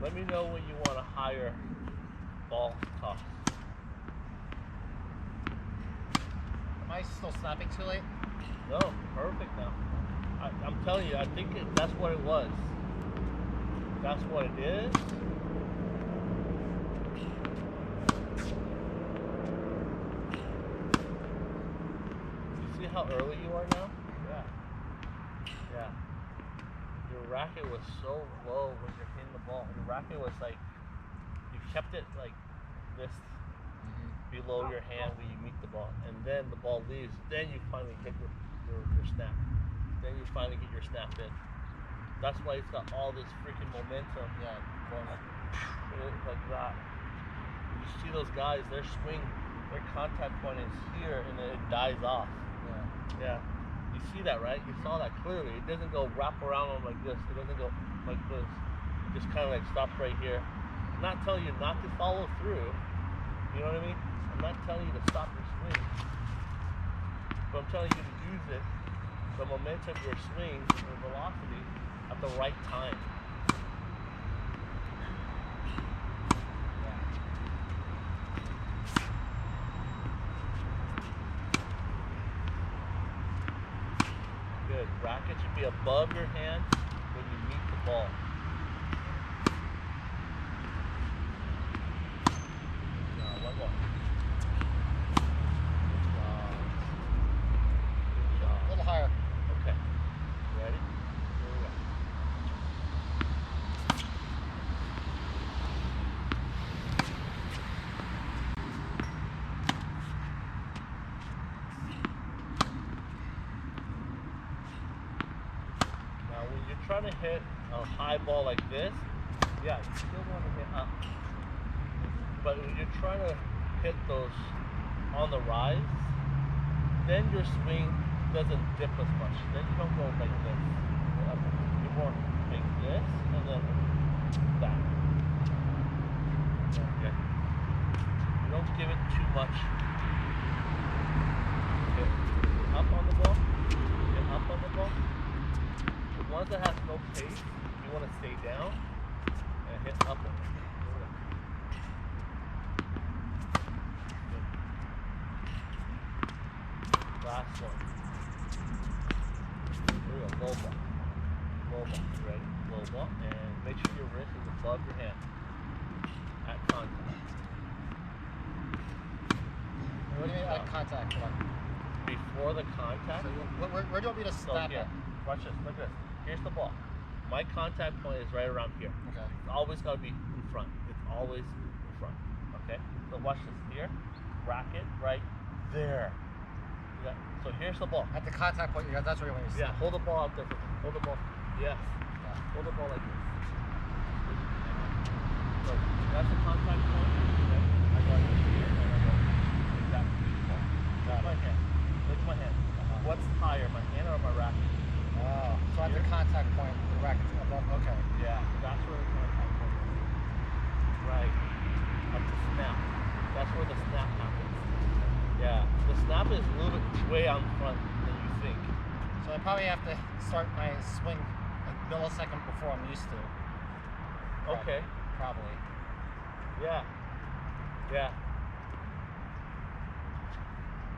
Let me know when you want a higher ball toss. Am I still snapping too late? No, perfect now. I'm telling you, I think that's what it was. That's what it is. You see how early you are now? Yeah. Yeah. Your racket was so low when you're hitting the ball. The racket was like, you kept it like this below your hand when you meet the ball. And then the ball leaves. Then you finally hit your snap. Then you finally get your snap in. That's why it's got all this freaking momentum. Yeah, going like that. You see those guys, their swing, their contact point is here and then it dies off. Yeah. You see that, right? You saw that clearly. It doesn't go wrap around them like this. It doesn't go like this. It just kind of like stops right here. I'm not telling you not to follow through. You know what I mean? I'm not telling you to stop your swing. But I'm telling you to use it, the momentum of your swing, the velocity, at the right time. Good. Racket should be above your hand when you meet the ball. One more. Good job. a little higher. Okay. Ready? Here we go. Now when you're trying to hit a high ball like this, yeah, you still want to hit up. But when you're trying to hit those on the rise, then your swing doesn't dip as much. Then you don't go like this. You're more like this and then that. Okay. You don't give it too much. Okay. Up on the ball. Get up on the ball. The ones that have no pace, you want to stay down and hit up on it. Last one. Here we go. Low ball. Low ball. You ready? Low ball. And make sure your wrist is above your hand at contact. What do you mean at contact? Before the contact. So where do you want me to snap it? Watch this. Look at this. Here's the ball. My contact point is right around here. Okay. It's always got to be in front. It's always in front. Okay? So watch this here. Racket right there. Yeah. So here's the ball. At the contact point, that's where you want to snap. Yeah, hold the ball out there. Hold the ball. Yes. Yeah. Hold the ball like this. So that's the contact point. Okay. I go like here and I go like that. Look at my hand. Look at my hand. What's higher, my hand or my racket? Oh, so at the contact point, the racket's above. Okay. Yeah, that's where the contact point is. Right. At the snap. That's where the snap happens. Yeah, the snap is a little bit way out in front than you think. So I probably have to start my swing a millisecond before I'm used to. Okay. Probably. Yeah. Yeah.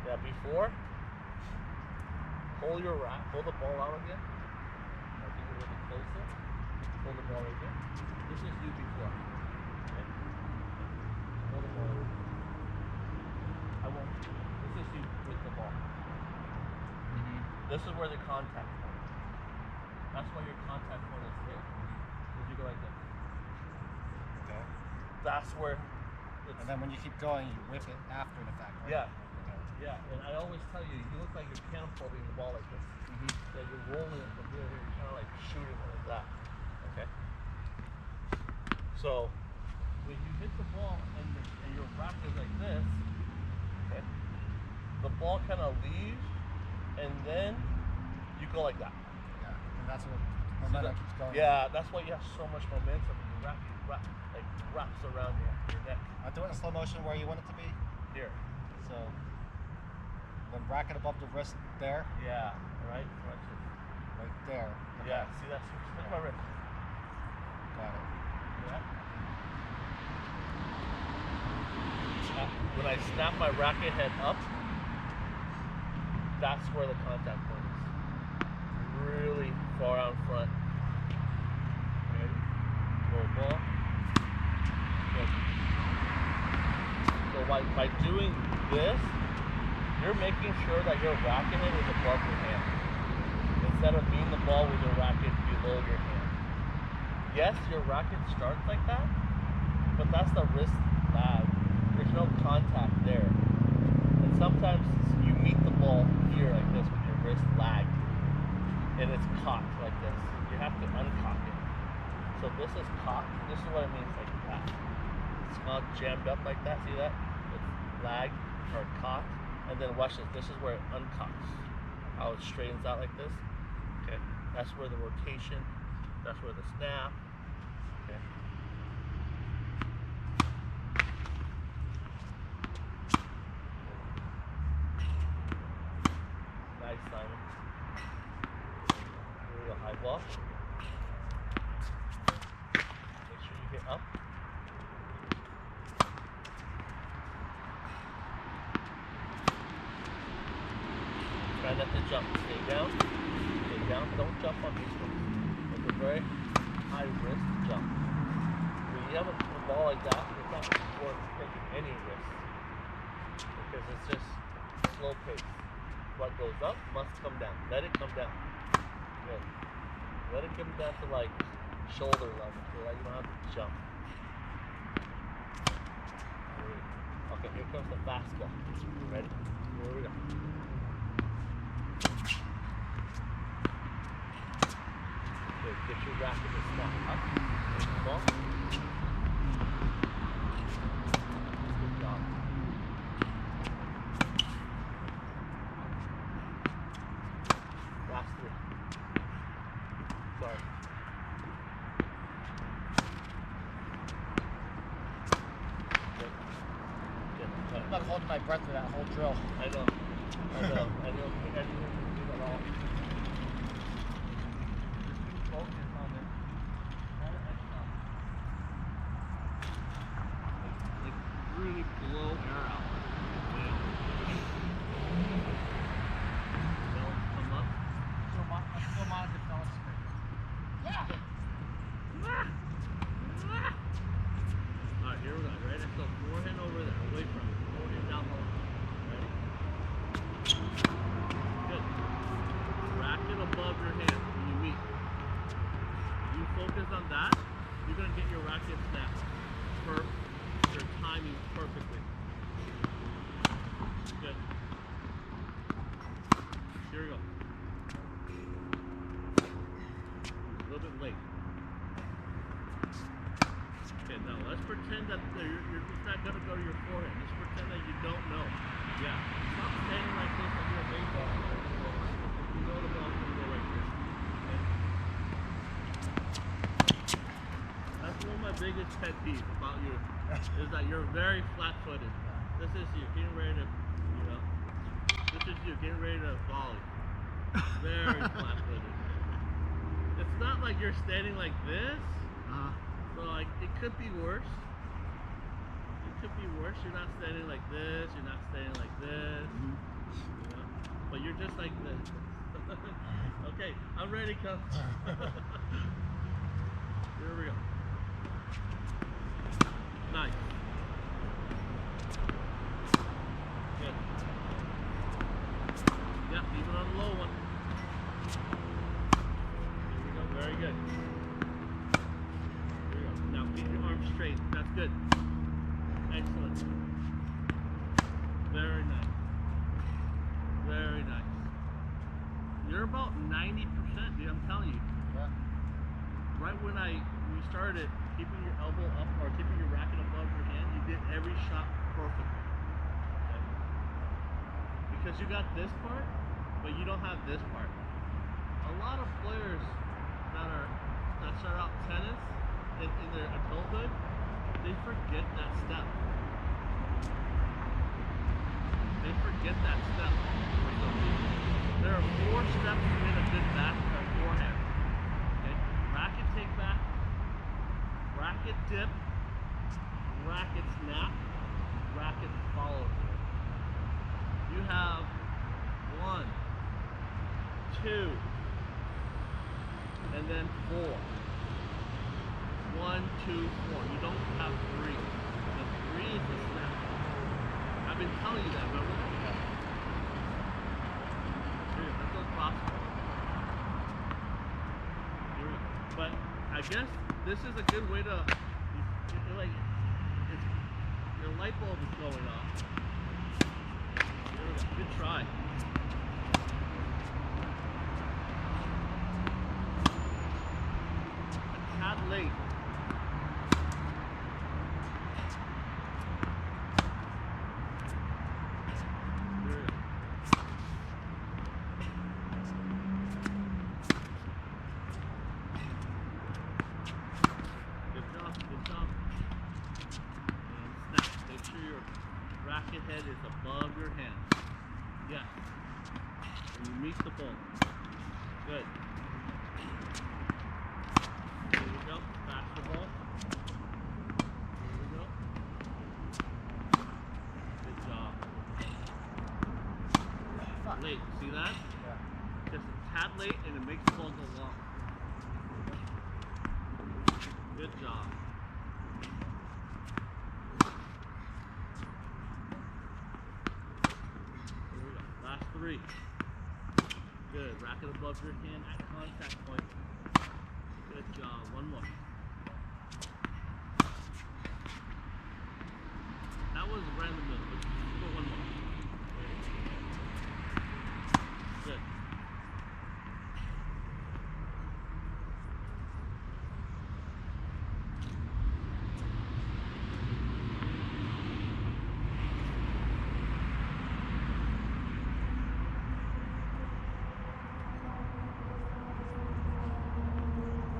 Yeah, before, hold your rack, hold the ball out again. I'll get a little bit closer. Hold the ball right there. This is you before. Okay. Hold the ball right there. I won't. This is you with the ball. This is where the contact point is. That's why your contact point is here. If you go like this. Okay. That's where it's... And then when you keep going, you whip it after the fact, right? Yeah. Okay. Yeah, and I always tell you, you look like you're catapulting the ball like this. That you're rolling it from here to here. You're kind of like shooting it like that. Okay? So, when you hit the ball and your rack is like this, okay, the ball kind of leaves and then you go like that. Yeah, and that's what momentum keeps going. Yeah, that's why you have so much momentum. Your rack like wraps around your neck. I'll do it in slow motion where you want it to be. Here. So, then racket above the wrist there. Yeah, right? Watch this. Right there. Yeah, see that? Look at my wrist. Got it. Yeah. I snap my racket head up, that's where the contact point is. Really far out in front. Ready? Roll ball. Good. So by doing this, you're making sure that your racket head is above your hand. Instead of being the ball with your racket below your hand. Yes, your racket starts like that, but that's the wrist lag. There's no contact there. And sometimes you meet the ball here like this with your wrist lagged, and it's cocked like this. You have to uncock it. So this is cocked. This is what it means like that. It's not jammed up like that. See that? It's lagged or cocked. And then watch this. This is where it uncocks. How it straightens out like this. Okay. That's where the rotation. That's where the snap. Okay. Nice, Simon. Here we go. High ball. Make sure you get up. Try not to jump. Stay down. Stay down. Don't jump on these ones. It's a very high risk jump. When you have a ball like that, it's not worth taking any risk because it's just slow pace. What goes up must come down. Let it come down. Good. Let it come down to like shoulder level so that you don't have to jump. Okay, here comes the fastball. You ready? Here we go. Good. Get your racket to snap up. Ball. Good job. Last three. Sorry. Good. Good. I'm not holding my breath for that whole drill. I know. I know. I know. Everyone can do that all. Focus on it. Not an extra. Like really blow air out. Don't come up. Still monitor fellas. Yeah. Alright, here we go. Ready? So forehand over there, away from it. Forehand down low. Ready? Good. Racket above your hand when you meet. You focus on that, you're going to get your racket snap. Your timing perfectly. Good. Here we go. A little bit late. Okay, now let's pretend that you're just not going to go to your forehand. Just pretend that you don't know. Yeah. Stop standing like this and do a baseball player. You know the ball's going to go right here. Okay? That's one of my biggest pet peeves about you is that you're very flat-footed. This is you getting ready to, you know, this is you getting ready to volley. Very flat-footed. It's not like you're standing like this. So like it could be worse. It could be worse. You're not standing like this. You're not standing like this. You know? But you're just like this. Okay, I'm ready, Coach. Here we go. Nice. Good. Yep, even on the low one. Here we go. Very good. Here we go. Now keep your arms straight. That's good. Excellent. Very nice. Very nice. You're about 90%, dude. I'm telling you. Yeah. Right when we started keeping your elbow up or keeping your racket above your hand, you did every shot perfectly. Okay? Because you got this part, but you don't have this part. A lot of players that start out tennis in their adulthood, they forget that step. They forget that step for some reason. There are 4 steps to hit a good forehand. Okay? Racket take back, racket dip, racket snap, racket follows it. You have 1, 2, and then 4. 1, 2, 4. You don't have 3. The 3 is the snap. I've been telling you that, remember? Yeah. That's what's possible. But I guess this is a good way to, like, your light bulb is going off. Good try. A tad late. Racket head is above your hand. Yes. And you meet the ball. Good. Here we go. Pass the ball. Here we go. Good job. Late. See that? Yeah. Just a tad late and it makes the ball go long. Good job. Last 3. Good. Racket above your hand at contact point. Good job. 1 more. That was right in the middle. Let's go 1 more. Good.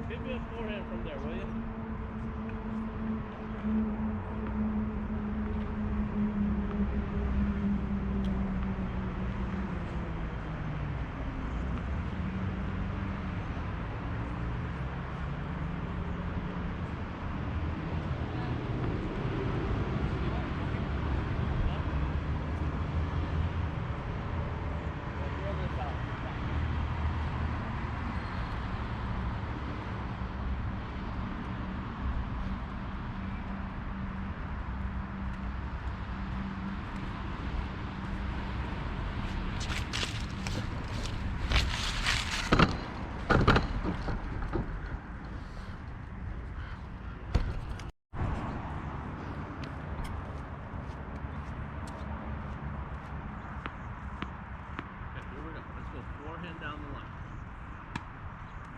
Give me a forehand from there, will you? Forehand down the line.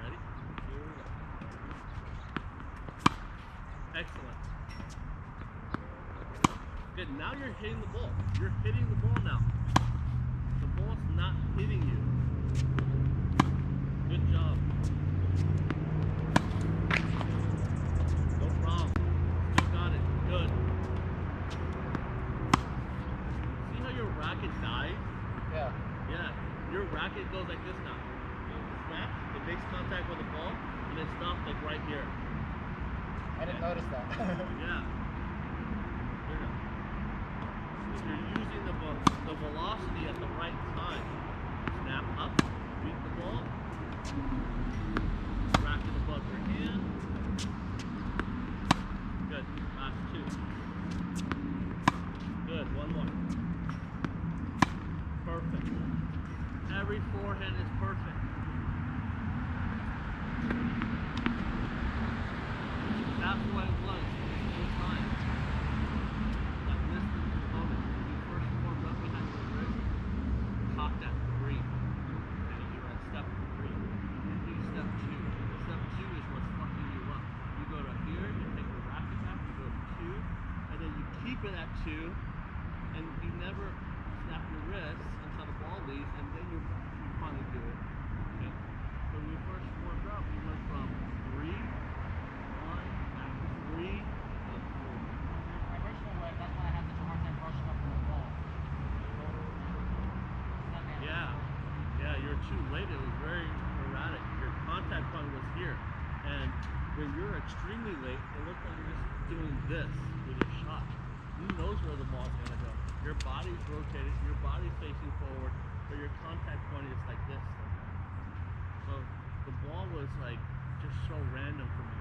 Ready? Here we go. Excellent. Good. Now you're hitting the ball. You're hitting the ball now. The ball's not hitting you. Good job. No problem. Still got it. Good. See how your racket dies? Yeah. Yeah. Your racket goes like this now. It snaps, it makes contact with the ball, and it stops like right here. I didn't notice that. Yeah. There you go. If you're using the velocity at the right time, snap up, beat the ball, racket above your hand. Good. Last 2. Good. 1 more. Perfect. Every forehand is perfect. That's what it was the whole time. That listening to the moment. When you first warmed up behind your wrist, cocked at 3. And you're at step 3. And do step 2. Step 2 is what's fucking you up. You go to here, you take the racket back, you go to 2, and then you keep it at 2, and you never snap your wrist until the ball leaves, and then you finally do it. Okay? So when you first warmed up, you went from 3, 1, back to 3, and 4. My original way, that's why I had such a hard time brushing up on the ball. Yeah. Yeah, you're too late. It was very erratic. Your contact point was here. And when you're extremely late, it looks like you're just doing this with your shot. he knows where the ball's gonna go. Your body's rotated, your body's facing forward, but your contact point is like this. So the ball was like just so random for me.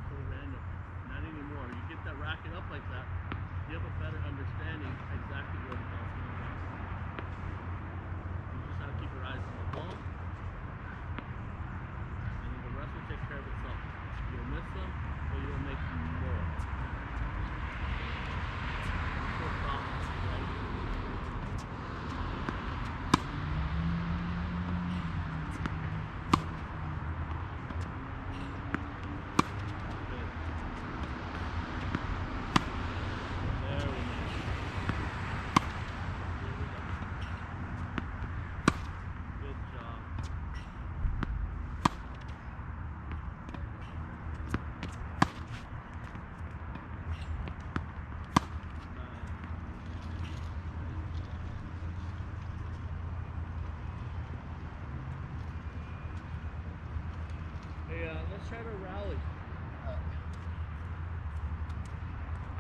So random. Not anymore. You get that racket up like that, you have a better understanding exactly where the ball's gonna go. You just have to keep your eyes on the ball, and then the rest will take care of itself. You'll miss them, but you'll make more. So soft, right? Let's try to rally.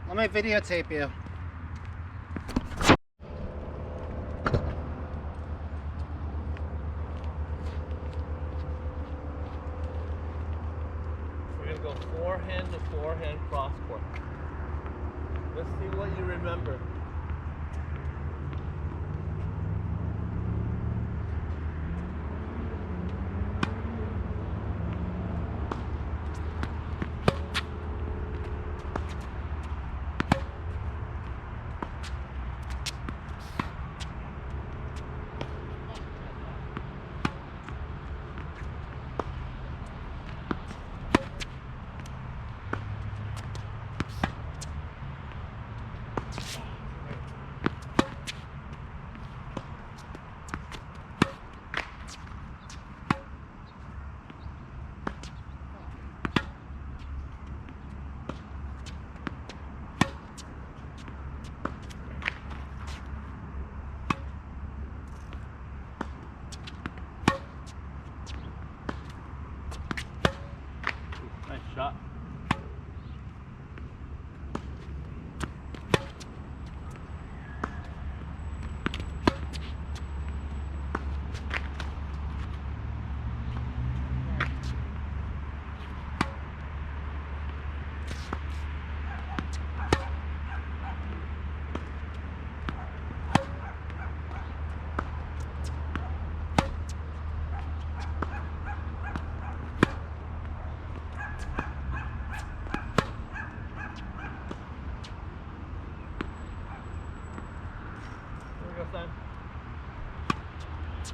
Let me videotape you. We're going to go forehand to forehand cross court. Let's see what you remember. Nice shot.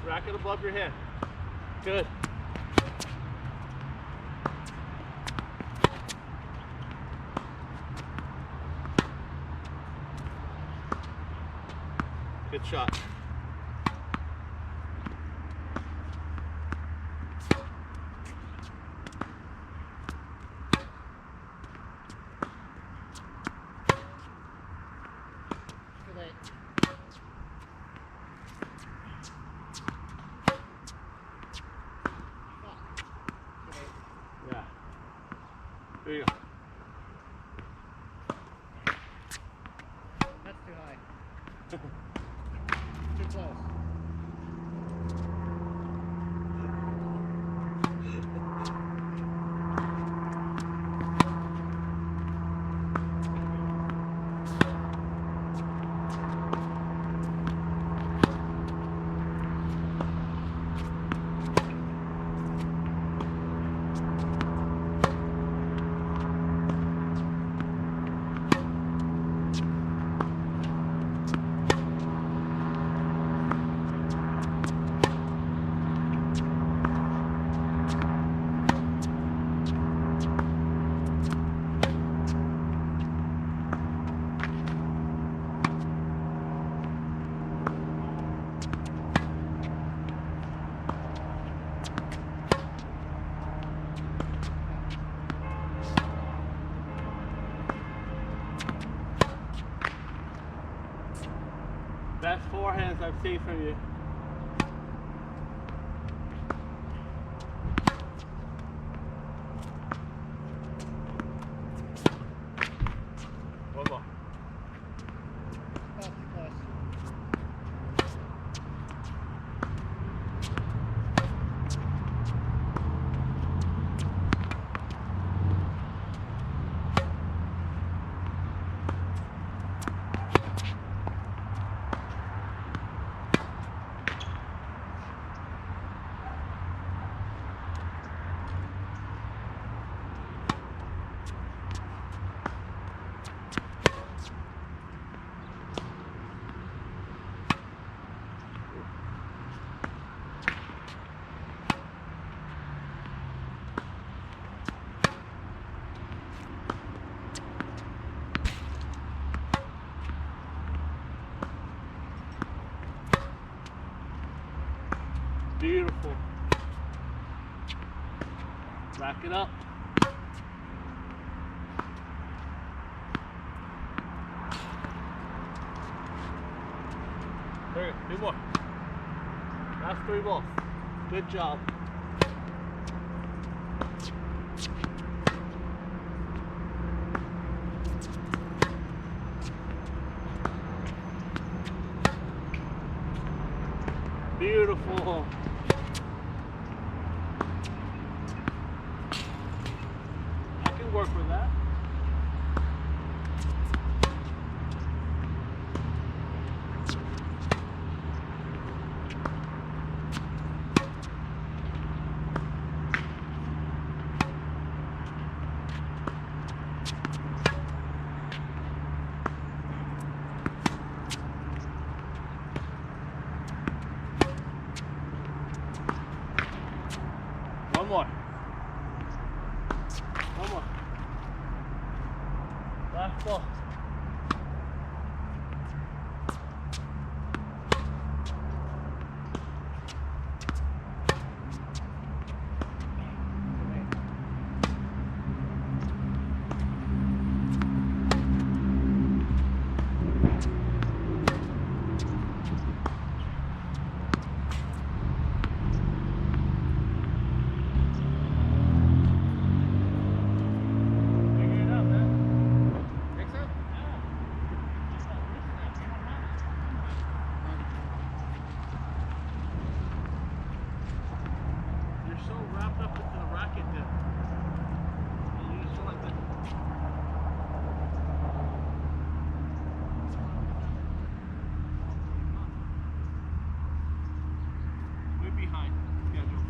Racket above your head. Good. Good shot. There you go. That's too high. Too close. Best forehands I've seen from you. One more. it up. There, 2 more. That's 3 balls. Good job. Beautiful. I can work with that. One more. One more. Last ball. So wrapped up into the racket there. And you just feel like that. Way behind schedule.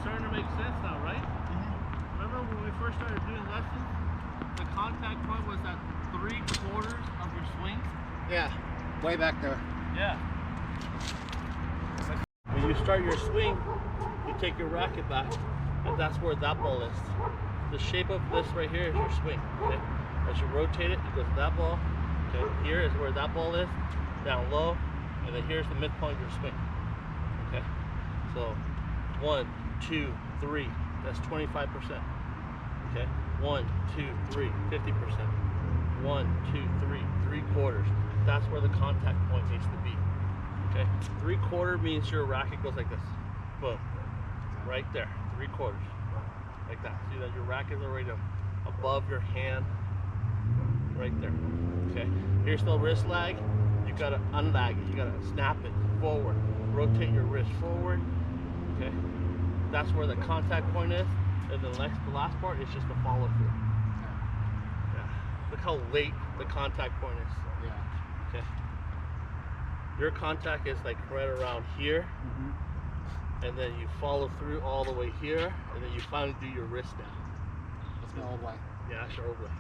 Starting to make sense now, right? Mm-hmm. Remember when we first started doing lessons, the contact point was at 3/4 of your swing? Yeah, way back there. Yeah. When you start your swing, you take your racket back, and that's where that ball is. The shape of this right here is your swing. Okay? As you rotate it, it goes to that ball. Okay, here is where that ball is, down low, and then here's the midpoint of your swing. Okay, so 1, 2, 3, that's 25%. Okay, 1, 2, 3, 50%. 1, 2, 3, 3/4. That's where the contact point needs to be. Okay, 3/4 means your racket goes like this. Boom, right there, 3/4, like that. See that your racket is already above your hand, right there. Okay, here's the wrist lag. You gotta unlag it. You gotta snap it forward. Rotate your wrist forward. Okay. That's where the contact point is, and the last part is just the follow through. Yeah. Look how late the contact point is. Yeah. Okay. Your contact is like right around here, and then you follow through all the way here, and then you finally do your wrist down. That's my old way. Yeah, that's your old way.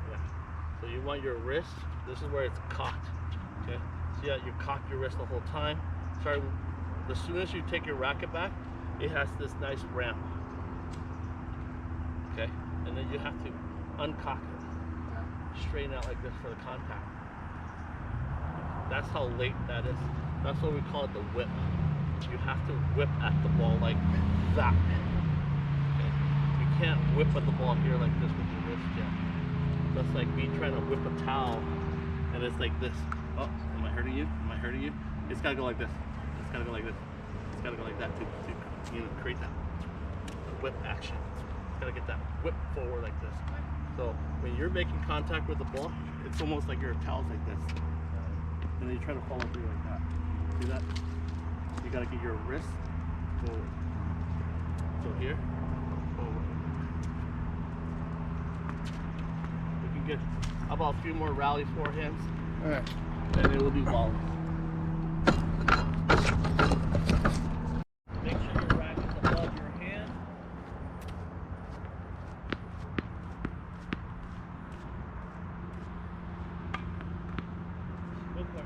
Yeah. So you want your wrist. This is where it's cocked. Okay. So yeah, you cocked your wrist the whole time. Sorry. As soon as you take your racket back, it has this nice ramp. Okay, and then you have to uncock it, straighten out like this for the contact. That's how late that is. That's what we call it, the whip. You have to whip at the ball like that. Okay, you can't whip at the ball here like this with your wrist yet. That's like me trying to whip a towel, and it's like this. Oh, am I hurting you? Am I hurting you? It's gotta go like this. It's gotta go like this. It's gotta go like that to create that whip action. It's gotta get that whip forward like this. So when you're making contact with the ball, it's almost like your towel's like this. And then you try to follow through like that. See that? You gotta get your wrist forward. So here, forward. Looking good. How about a few more rally forehands? Alright. And it will be volleys. Make sure your rack is above your hand. Go for it.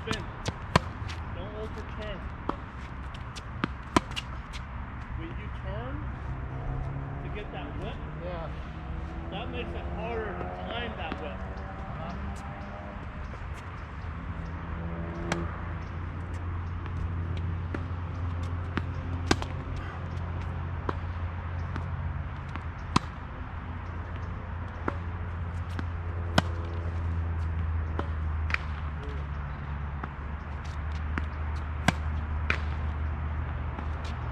spin. Don't overturn. When you turn to get that whip, Yeah. that makes it harder to time that whip.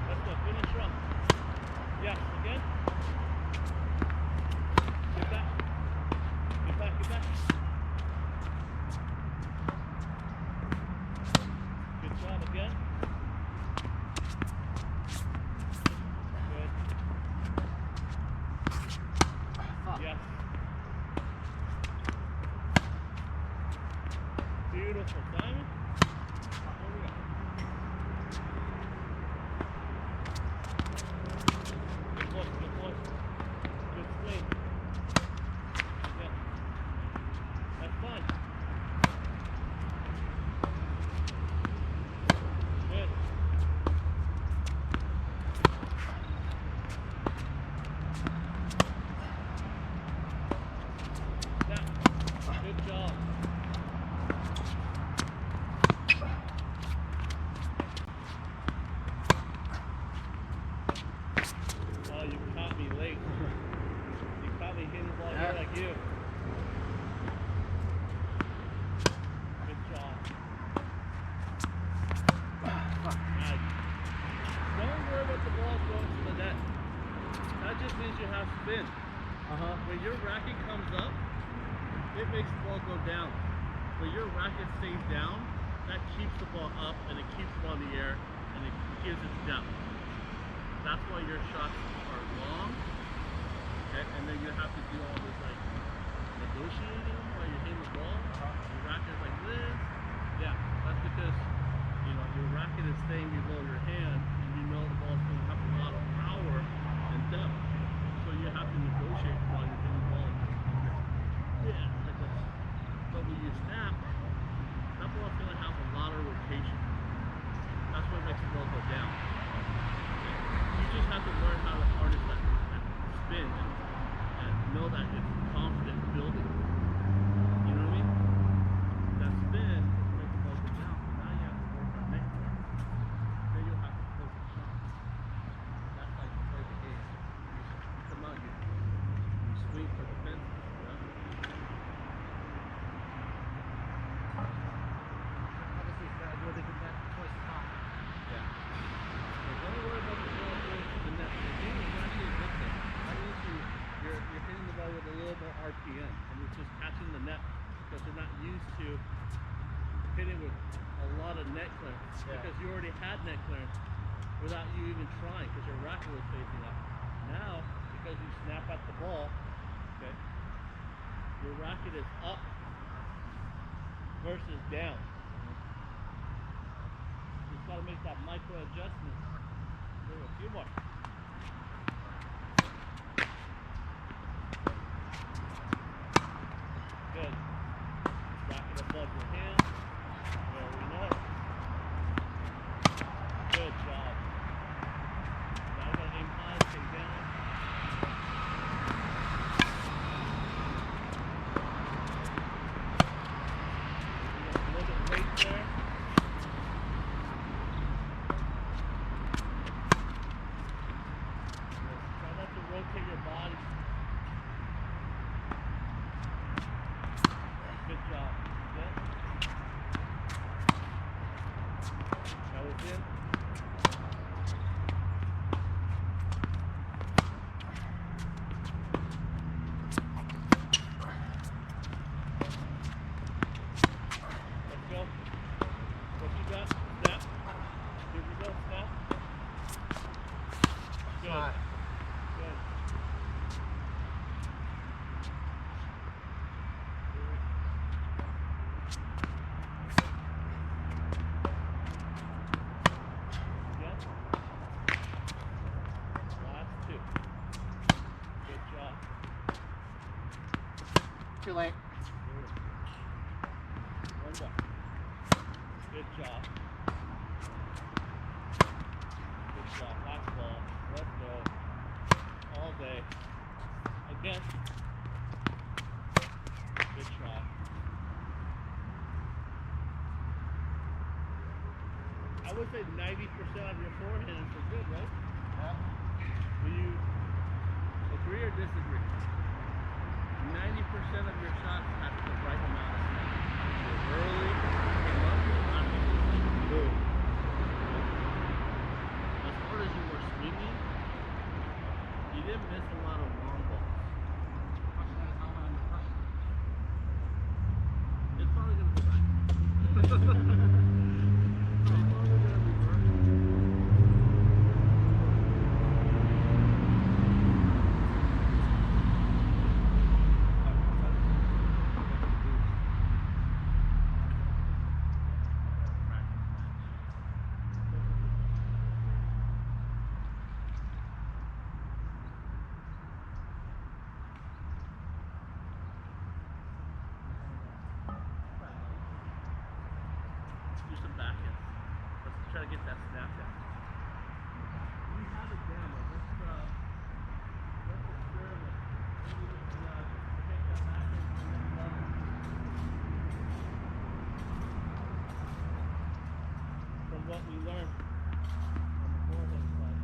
Let's go, finish her up. Yes, again. Get back. Get back, get back. Good job again. Good. Yes. Beautiful, Simon. Here we go. Good push, good push. Good swing. Yeah. That's fun. Good. Now, good job. Oh, you caught me late. You caught me hitting the ball here like you. Good job. Nice. Don't worry about the ball going to the net. That just means you have spin. When your racket comes up, it makes the ball go down. When your racket stays down, that keeps the ball up and it keeps the ball in the air and it gives it depth. That's why your shots are long, okay? And then you have to do all this like negotiating while you're hitting the ball. Your racket is like this. Yeah, that's because your racket is staying below your hand, and you know the ball's going to have a lot of power and depth. So you have to negotiate while you're hitting the ball. Yeah, like this. But when you snap, that ball's going to have a lot of rotation. That's what makes the ball go down. You just have to learn how to harness that spin and know that it's confident building. You know what I mean? That spin will make the ball go down. So now you have to work on neck clearance. Then you'll have to close the shot. That's how you play the game. You come out, you swing for the fences. Obviously, it's got to do everything that twice as high. Yeah. Don't worry about the ball going to the net. The game is actually a good thing. That means you're hitting the ball with a little more RPM, and it's just catching the net because you're not used to hitting with a lot of net clearance. Yeah. Because you already had net clearance without you even trying because your racket was facing up. Now, because you snap at the ball, okay, your racket is up versus down. Just got to make that micro adjustment. There we go. A few more. Good. Racket above your hand. Very nice. Good job. Now we got to aim high, stay down. A little bit late there. Try not to rotate your body. Good job. Good. That was in. Let's go. What you got? Snap. Here we go. Snap. Good. High. Good. Yep. Last two. Good job. Too late. One more. Good job. Good job. Last ball. Let's go. All day. Again. Good try. I would say 90% of your forehands are good, right? Yeah. Do you agree or disagree? 90% of your shots have the right amount of snap. You're early, came up, boom. As hard as you were swinging, you didn't miss a lot of long balls. It's probably going to go back. It's probably going to revert. Do some backhands. Let's try to get that snap down. We have it down, but let's experiment. Maybe we can take that backhand to the next level. From what we learned on the forehand side.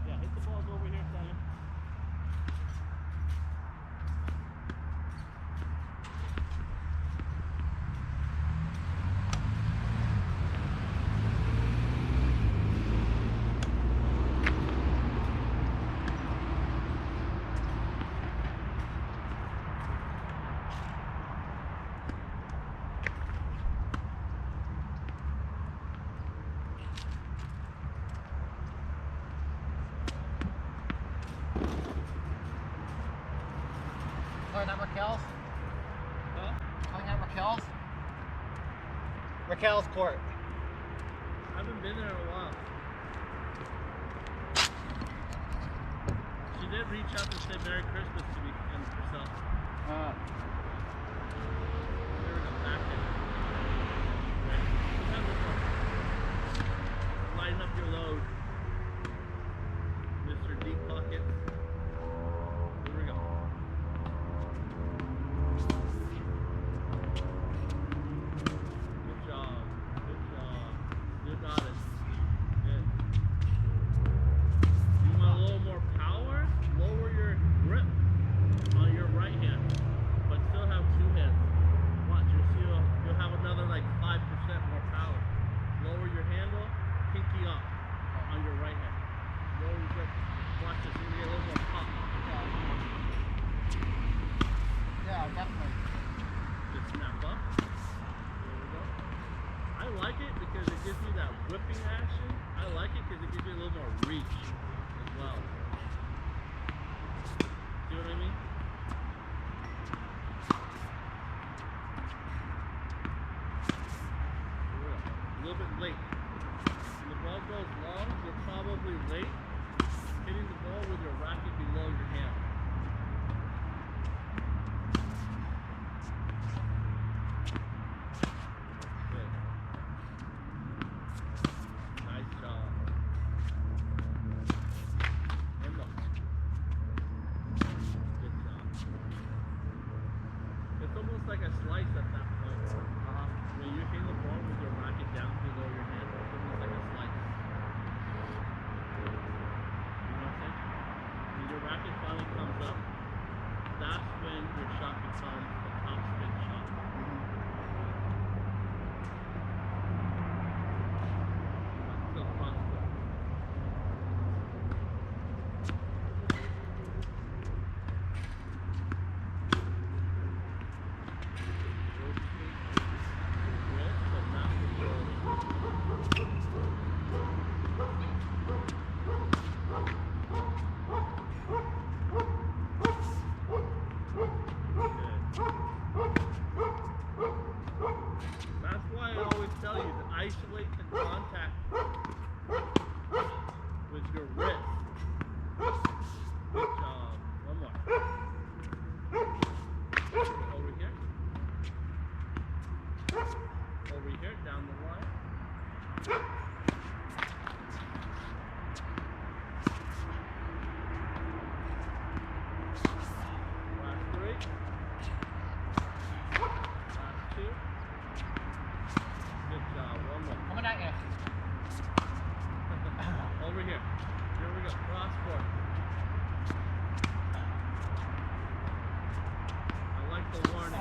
Yeah, hit the balls over here, Simon. Playing at Raquel's? Huh? Playing at Raquel's? Raquel's court. I haven't been there in a while. She did reach out to say Merry Christmas to me and herself. There was a back in. Right. Sometimes it's like, lighten up your load. Mr. Deep Pockets. Here we go. Good job. Good job. You got it. Good. You want a little more power? Lower your grip on your right hand, but still have two hands. Watch, you'll have another like 5% more power. Lower your handle, pinky up on your right hand. Lower your grip. Watch this, you're gonna get a little more pop. Yeah, definitely. Just snap up. There we go. I like it because it gives me that whipping action. I like it because it gives you a little more reach as well. See what I mean? A little bit late. When the ball goes long, you're probably late hitting the ball with your racket below your hand. Good. Nice job. And look. Good job. It's almost like a slice at that point. When you're hitting the ball with your racket down below your hand, it's almost like a slice. You know what I'm saying? When your racket finally comes up, that's when your shot becomes a top spin shot. Still crossbow. Rotate your wrist, but not with your 2. Good job. One more. Coming at you. Over here. Here we go. Cross court. I like the warning. Oh.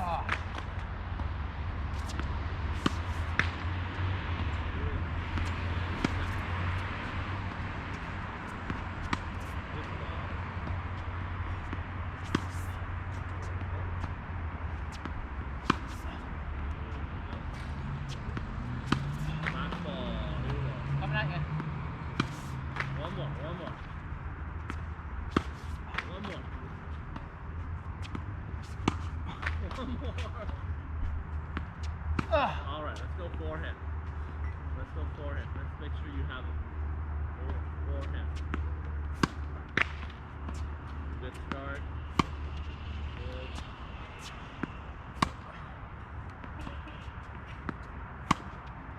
Coming at you. One more. One more. All right, let's go forehand. Let's make sure you have it. Forehand. Good start. Good.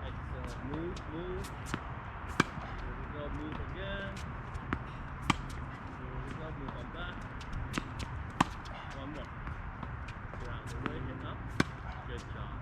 Excellent. Move. Here we go. Move again. Here we go. Move on back. One more. Get out of the way. Hit up. Good job.